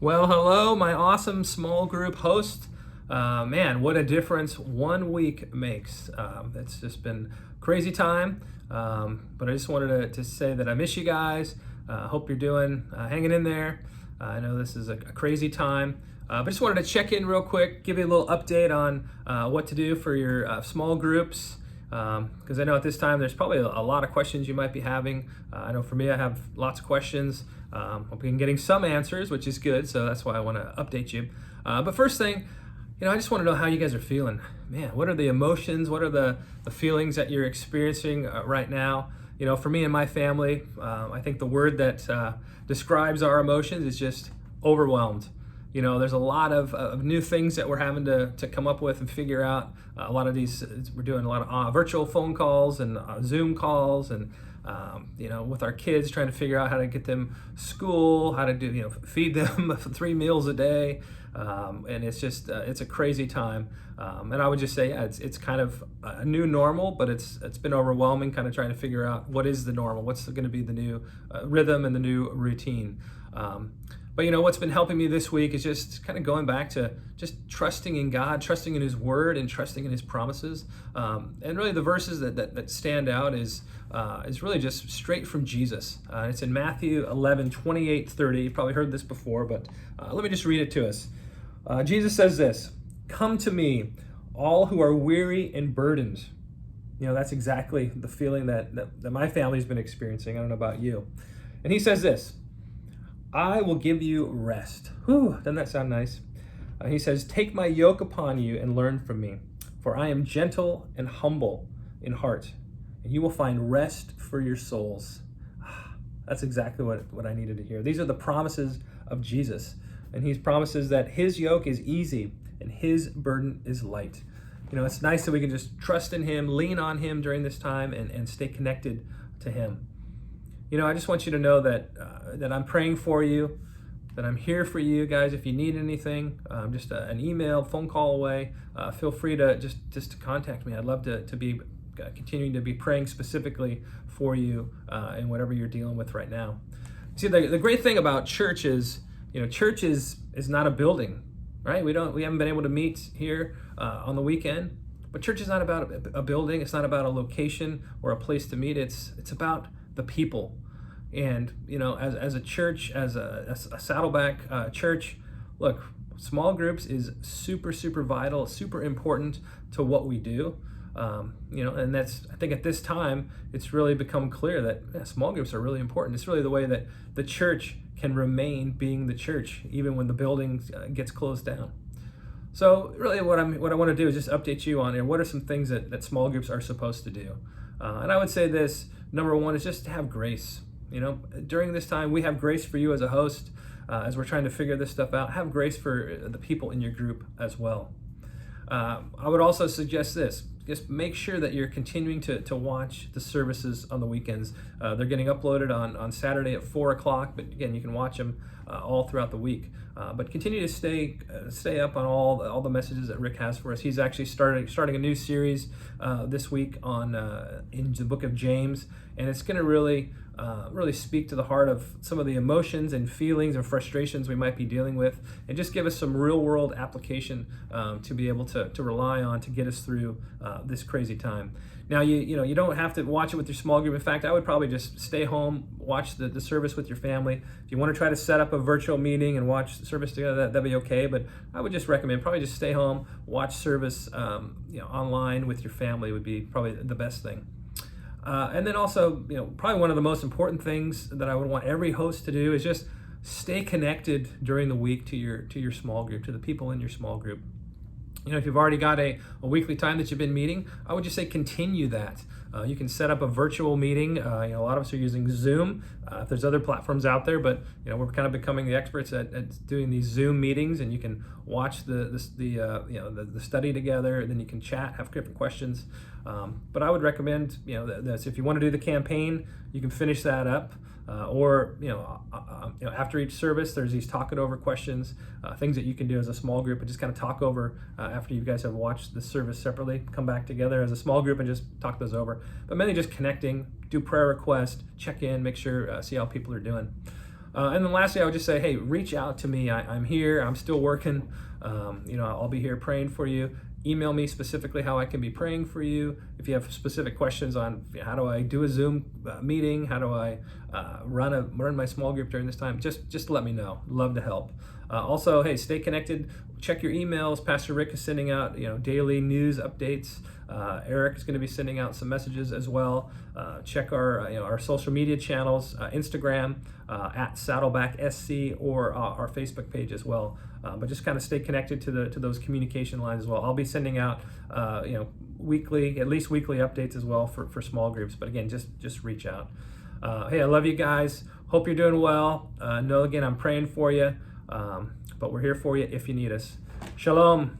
Well, hello, my awesome small group host. Man, what a difference 1 week makes. It's just been crazy time, but I just wanted to say that I miss you guys. Hope you're doing, hanging in there. I know this is a crazy time, but just wanted to check in real quick, give you a little update on what to do for your small groups. Because I know at this time there's probably a lot of questions you might be having. I know for me, I have lots of questions. I've been getting some answers, which is good, so that's why I want to update you. But first thing, I just want to know how you guys are feeling. Man, what are the emotions? What are the feelings that you're experiencing right now? For me and my family, I think the word that describes our emotions is just overwhelmed. There's a lot of new things that we're having to come up with and figure out. A lot of these, we're doing a lot of virtual phone calls and Zoom calls, and with our kids, trying to figure out how to get them school, how to do, feed them 3 meals a day, and it's just it's a crazy time. And I would just say, yeah, it's kind of a new normal, but it's been overwhelming, kind of trying to figure out what is the normal, what's going to be the new rhythm and the new routine. But what's been helping me this week is just kind of going back to just trusting in God, trusting in His Word, and trusting in His promises. And really, the verses that stand out is really just straight from Jesus. It's in Matthew 11:28-30. You've probably heard this before, but let me just read it to us. Jesus says this: "Come to me, all who are weary and burdened." That's exactly the feeling that my family's been experiencing. I don't know about you. And He says this: "I will give you rest." Whew, doesn't that sound nice? He says, "Take my yoke upon you and learn from me, for I am gentle and humble in heart, and you will find rest for your souls." That's exactly what I needed to hear. These are the promises of Jesus, and He promises that His yoke is easy and His burden is light. It's nice that we can just trust in Him, lean on Him during this time, and stay connected to Him. I just want you to know that I'm praying for you, that I'm here for you guys. If you need anything, just an email, phone call away. Feel free to just to contact me. I'd love to be continuing to be praying specifically for you in whatever you're dealing with right now. See, the great thing about church is, church is not a building, right? We haven't been able to meet here on the weekend, but church is not about a building. It's not about a location or a place to meet. It's about the people. And as a church, as a Saddleback church, look, small groups is super vital, super important to what we do. And that's, I think at this time, it's really become clear that small groups are really important. It's really the way that the church can remain being the church, even when the building gets closed down. So really what I want to do is just update you on what are some things that small groups are supposed to do. And I would say this: number one is just to have grace. During this time, we have grace for you as a host, as we're trying to figure this stuff out. Have grace for the people in your group as well. I would also suggest this: just make sure that you're continuing to watch the services on the weekends. They're getting uploaded on Saturday at 4 o'clock, but again, you can watch them all throughout the week. But continue to stay up on all the messages that Rick has for us. He's actually starting a new series this week on in the book of James, and it's going to really speak to the heart of some of the emotions and feelings and frustrations we might be dealing with, and just give us some real world application to be able to rely on to get us through this crazy time. Now, you don't have to watch it with your small group. In fact, I would probably just stay home, watch the service with your family. If you want to try to set up a virtual meeting and watch the service together, that'd be okay. But I would just recommend probably just stay home, watch service online with your family would be probably the best thing. And then also, probably one of the most important things that I would want every host to do is just stay connected during the week to your small group, to the people in your small group. If you've already got a weekly time that you've been meeting, I would just say continue that. You can set up a virtual meeting. A lot of us are using Zoom. If there's other platforms out there, but we're kind of becoming the experts at doing these Zoom meetings, and you can watch the study together, and then you can chat, have different questions. But I would recommend that if you want to do the campaign, you can finish that up. Or after each service, there's these talk it over questions, things that you can do as a small group and just kind of talk over after you guys have watched the service separately. Come back together as a small group and just talk those over. But mainly just connecting, do prayer requests, check in, make sure, see how people are doing. And then lastly, I would just say, hey, reach out to me. I'm here. I'm still working. I'll be here praying for you. Email me specifically how I can be praying for you. If you have specific questions on how do I do a Zoom meeting, how do I run my small group during this time, just let me know. Love to help. Also, hey, stay connected. Check your emails. Pastor Rick is sending out daily news updates. Eric is going to be sending out some messages as well. Check our social media channels, Instagram at Saddleback SC, or our Facebook page as well. But just kind of stay connected to those communication lines as well. I'll be sending out at least weekly updates as well for small groups. But again, just reach out. Hey, I love you guys. Hope you're doing well. Know again, I'm praying for you. But we're here for you if you need us. Shalom.